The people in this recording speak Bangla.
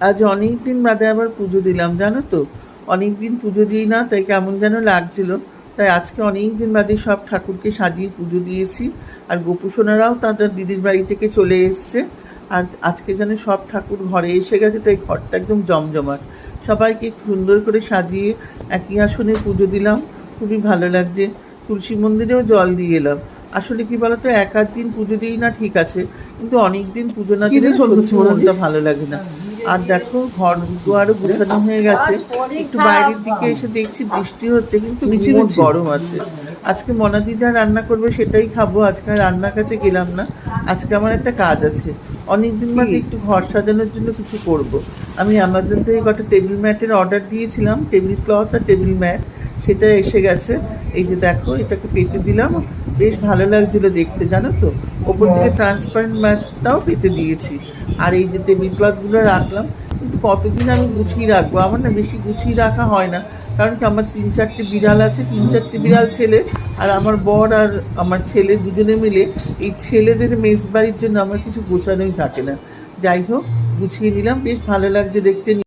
আজ অনেক দিন বাদে আবার পুজো দিলাম, জানো তো। অনেক দিন পুজো দিই না, তাই কেমন যেন লাগছিল। তাই আজকে অনেক দিন বাদে সব ঠাকুরকে সাজিয়ে পুজো দিয়েছি। আর গোপুসোনারাও তাদের দিদির বাড়ি থেকে চলে এসছে। আর আজকে যেন সব ঠাকুর ঘরে এসে গেছে, তাই ঘরটা একদম জমজমাট। সবাইকে সুন্দর করে সাজিয়ে একই আসনে পুজো দিলাম। খুবই ভালো লাগছে। তুলসী মন্দিরেও জল দিয়ে এলাম। আসলে কি বলতো, এক আধ দিন পুজো দিই না ঠিক আছে, কিন্তু অনেক দিন পুজো না দিলে সত্যি মনটা ভালো লাগে না। আর দেখো, ঘর দুয়ারও গুছানো হয়ে গেছে। একটু বাইরের দিকে এসে দেখছি বৃষ্টি হচ্ছে, কিন্তু ভীষণ গরম আছে। আজকে মনাদি যা রান্না করবে সেটাই খাবো। আজকে আর রান্নার কাছে গেলাম না। আজকে আমার একটা কাজ আছে। অনেকদিন বাদে একটু ঘর সাজানোর জন্য কিছু করব। আমি অ্যামাজন থেকে কটা টেবিল ম্যাটের অর্ডার দিয়েছিলাম, টেবিল ক্লথ আর টেবিল ম্যাট। সেটা এসে গেছে। এই যে দেখো, এটাকে পেতে দিলাম। বেশ ভালো লাগছিল দেখতে, জানো তো। ওপর থেকে ট্রান্সপারেন্ট ম্যাটটাও পেতে দিয়েছি। আর এই যে টেবিল ক্লথগুলো রাখলাম। কিন্তু কতদিন আমি গুছিয়ে রাখবো? আমার না বেশি গুছিয়ে রাখা হয় না। কারণ কি, আমার 3-4টে বিড়াল আছে, 3-4টে বিড়াল ছেলে। আর আমার বর আর আমার ছেলে দুজনে মিলে এই ছেলেদের মেজবাড়ির জন্য আমার কিছু গোছানোই থাকে না। যাই হোক, গুছিয়ে নিলাম, বেশ ভালো লাগছে দেখতে।